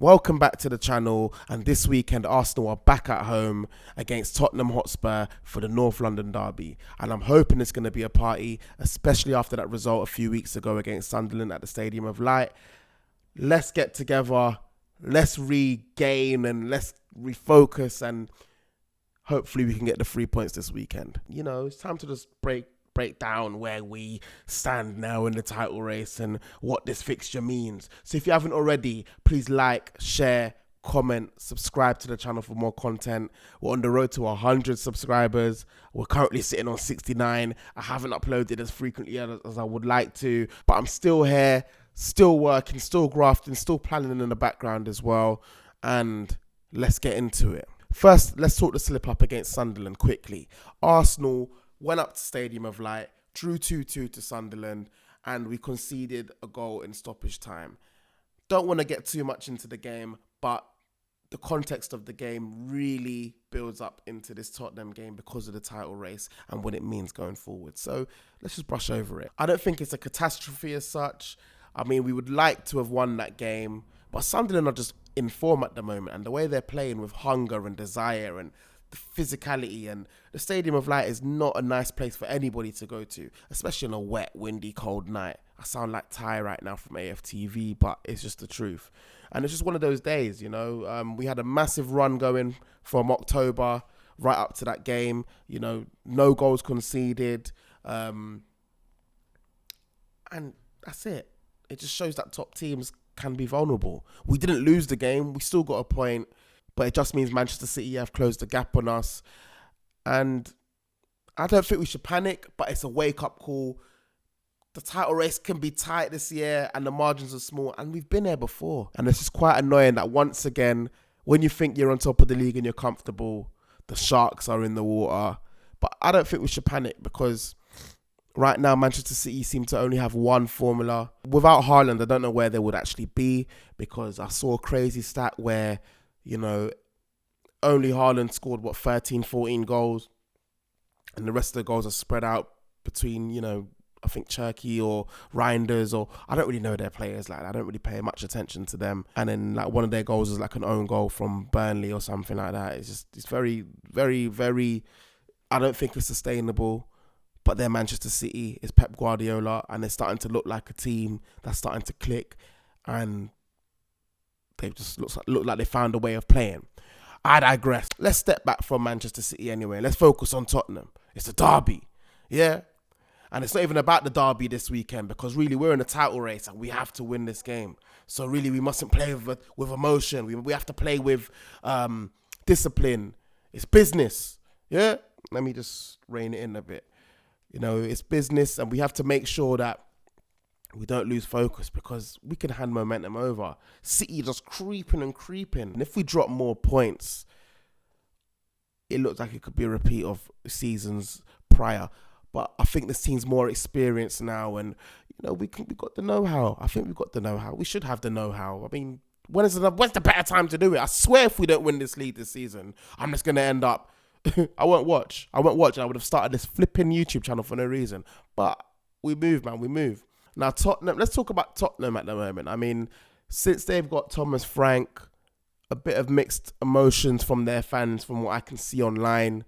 Welcome back to the channel, and this weekend Arsenal are back at home against Tottenham Hotspur for the North London derby, and I'm hoping it's going to be a party, especially after that result a few weeks ago against Sunderland at the Stadium of Light. Let's get together, let's regain and let's refocus, and hopefully we can get the 3 points this weekend. You know, it's time to just break down where we stand now in the title race and what this fixture means. So if you haven't already, please like, share, comment, subscribe to the channel for more content. We're on the road to 100 subscribers. We're currently sitting on 69. I haven't uploaded as frequently as I would like to, but I'm still here, still working, still grafting, still planning in the background as well. And let's get into it. First, let's talk the slip up against Sunderland quickly. Arsenal went up to Stadium of Light, drew 2-2 to Sunderland, and we conceded a goal in stoppage time. Don't want to get too much into the game, but the context of the game really builds up into this Tottenham game because of the title race and what it means going forward. So let's just brush over it. I don't think it's a catastrophe as such. I mean, we would like to have won that game, but Sunderland are just in form at the moment, and the way they're playing with hunger and desire and the physicality, and the Stadium of Light is not a nice place for anybody to go to, especially on a wet, windy, cold night. I sound like Ty right now from AFTV, but it's just the truth. And it's just one of those days, you know. We had a massive run going from October right up to that game. You know, no goals conceded. And that's it. It just shows that top teams can be vulnerable. We didn't lose the game. We still got a point. But it just means Manchester City have closed the gap on us. And I don't think we should panic, but it's a wake-up call. The title race can be tight this year and the margins are small. And we've been there before. And it's just quite annoying that once again, when you think you're on top of the league and you're comfortable, the sharks are in the water. But I don't think we should panic because right now Manchester City seem to only have one formula. Without Haaland, I don't know where they would actually be, because I saw a crazy stat where, you know, only Haaland scored, 13, 14 goals. And the rest of the goals are spread out between, you know, I think Cherky or Reinders, or I don't really know their players like that. I don't really pay much attention to them. And then like one of their goals is like an own goal from Burnley or something like that. It's very, very, very, I don't think it's sustainable. But they're Manchester City, it's Pep Guardiola, and they're starting to look like a team that's starting to click. And they just look like they found a way of playing. I digress. Let's step back from Manchester City anyway. Let's focus on Tottenham. It's a derby, yeah? And it's not even about the derby this weekend, because really we're in a title race and we have to win this game. So really we mustn't play with emotion. We have to play with discipline. It's business, yeah? Let me just rein it in a bit. You know, it's business, and we have to make sure that we don't lose focus, because we can hand momentum over. City just creeping and creeping. And if we drop more points, it looks like it could be a repeat of seasons prior. But I think this team's more experienced now, and you know, we got the know-how. I think we've got the know-how. We should have the know-how. I mean, when's the better time to do it? I swear if we don't win this league this season, I'm just going to end up, I won't watch. I would have started this flipping YouTube channel for no reason. But we move, man, we move. Now, Tottenham, let's talk about Tottenham at the moment. I mean, since they've got Thomas Frank, a bit of mixed emotions from their fans from what I can see online.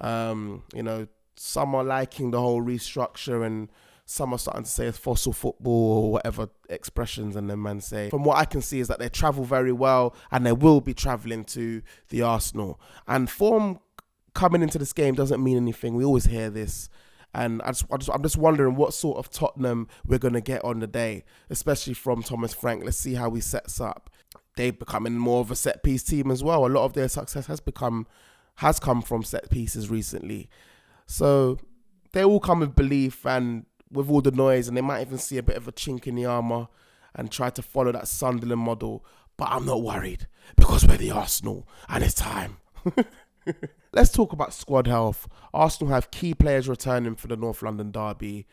You know, some are liking the whole restructure, and some are starting to say it's fossil football or whatever expressions and then man say. From what I can see is that they travel very well, and they will be travelling to the Arsenal. And form coming into this game doesn't mean anything. We always hear this. And I'm just wondering what sort of Tottenham we're going to get on the day, especially from Thomas Frank. Let's see how he sets up. They're becoming more of a set-piece team as well. A lot of their success has come from set pieces recently. So they all come with belief and with all the noise, and they might even see a bit of a chink in the armour and try to follow that Sunderland model. But I'm not worried, because we're the Arsenal and it's time. Let's talk about squad health. Arsenal have key players returning for the North London derby.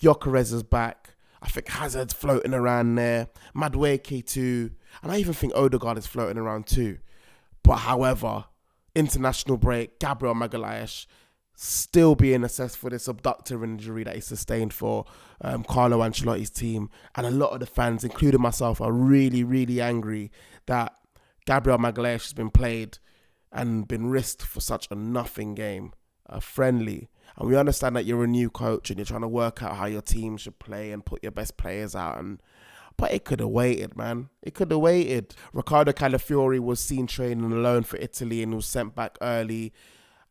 Gyökeres is back. I think Hazard's floating around there. Madueke too. And I even think Odegaard is floating around too. But however, international break, Gabriel Magalhaes, still being assessed for this abductor injury that he sustained for Carlo Ancelotti's team. And a lot of the fans, including myself, are really, really angry that Gabriel Magalhaes has been played and been risked for such a nothing game, a friendly. And we understand that you're a new coach and you're trying to work out how your team should play and put your best players out. But it could have waited, man. It could have waited. Riccardo Calafiori was seen training alone for Italy and was sent back early.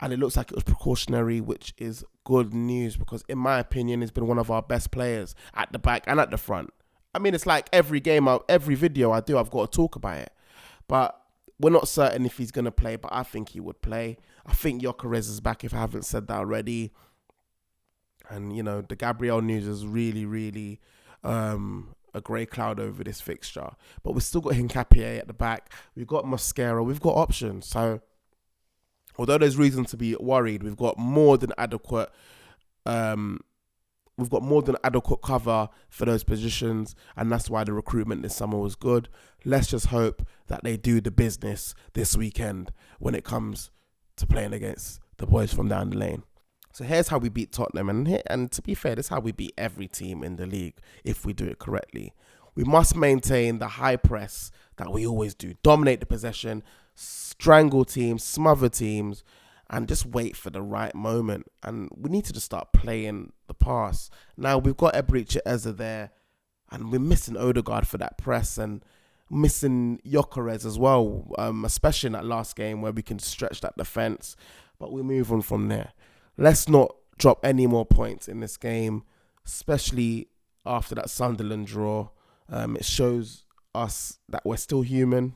And it looks like it was precautionary, which is good news because, in my opinion, he's been one of our best players at the back and at the front. I mean, it's like every game, every video I do, I've got to talk about it. But we're not certain if he's going to play, but I think he would play. I think Gyökeres is back, if I haven't said that already. And, you know, the Gabriel news is really, really a grey cloud over this fixture. But we've still got Hincapié at the back. We've got Mosquera. We've got options. So, although there's reason to be worried, we've got more than adequate cover for those positions, and that's why the recruitment this summer was good. Let's just hope that they do the business this weekend when it comes to playing against the boys from down the lane. So here's how we beat Tottenham, and to be fair, this is how we beat every team in the league if we do it correctly. We must maintain the high press that we always do, dominate the possession, strangle teams, smother teams, and just wait for the right moment. And we need to just start playing the pass. Now, we've got Eberechi Eze there, and we're missing Odegaard for that press and missing Gyökeres as well, especially in that last game where we can stretch that defence. But we move on from there. Let's not drop any more points in this game, especially after that Sunderland draw. It shows us that we're still human.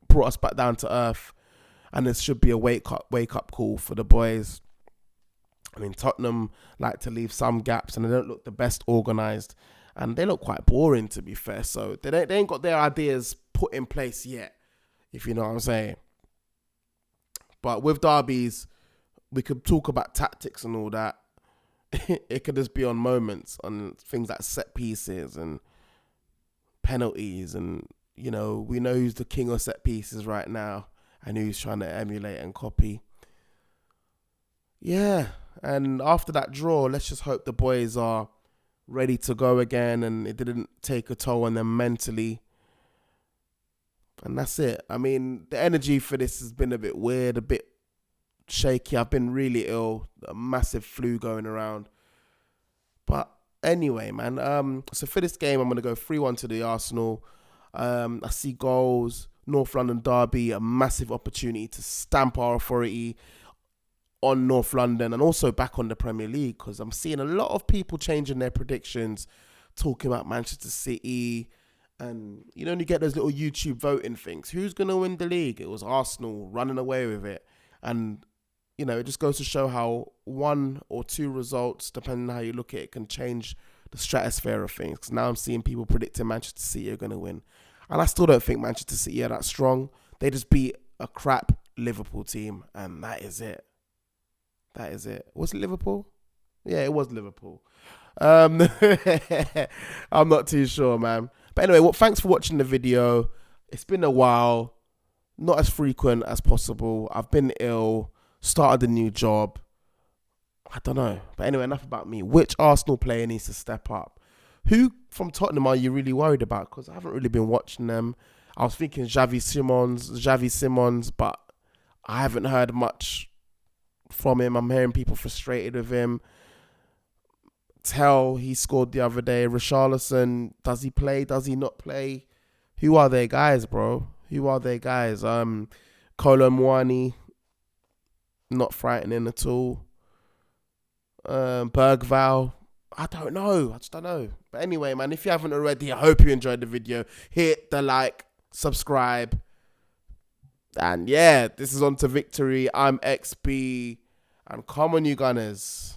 Brought us back down to earth, and this should be a wake up call for the boys. I mean, Tottenham like to leave some gaps, and they don't look the best organised, and they look quite boring, to be fair. So they ain't got their ideas put in place yet, if you know what I'm saying. But with derbies, we could talk about tactics and all that. It could just be on moments, on things like set pieces and penalties, and you know, we know who's the king of set pieces right now and who's trying to emulate and copy. Yeah, and after that draw, let's just hope the boys are ready to go again and it didn't take a toll on them mentally. And that's it. I mean, the energy for this has been a bit weird, a bit shaky. I've been really ill, a massive flu going around. But anyway, man, so for this game, I'm going to go 3-1 to the Arsenal. I see goals, North London derby, a massive opportunity to stamp our authority on North London and also back on the Premier League, because I'm seeing a lot of people changing their predictions, talking about Manchester City, and you know, you get those little YouTube voting things. Who's going to win the league? It was Arsenal running away with it. And, you know, it just goes to show how one or two results, depending on how you look at it, can change the stratosphere of things. Because now I'm seeing people predicting Manchester City are going to win. And I still don't think Manchester City are that strong. They just beat a crap Liverpool team, and that is it. That is it. Was it Liverpool? Yeah, it was Liverpool. I'm not too sure, man. But anyway, well, thanks for watching the video. It's been a while. Not as frequent as possible. I've been ill. Started a new job. I don't know. But anyway, enough about me. Which Arsenal player needs to step up? Who from Tottenham are you really worried about? Because I haven't really been watching them. I was thinking Xavi Simons, but I haven't heard much from him. I'm hearing people frustrated with him. Tell he scored the other day. Richarlison, does he play? Does he not play? Who are their guys, bro? Who are their guys? Kolo Muani, not frightening at all. Bergval, I don't know. I just don't know. But anyway, man, if you haven't already, I hope you enjoyed the video. Hit the like, subscribe. And yeah, this is On to Victory. I'm XB. And come on, you Gunners.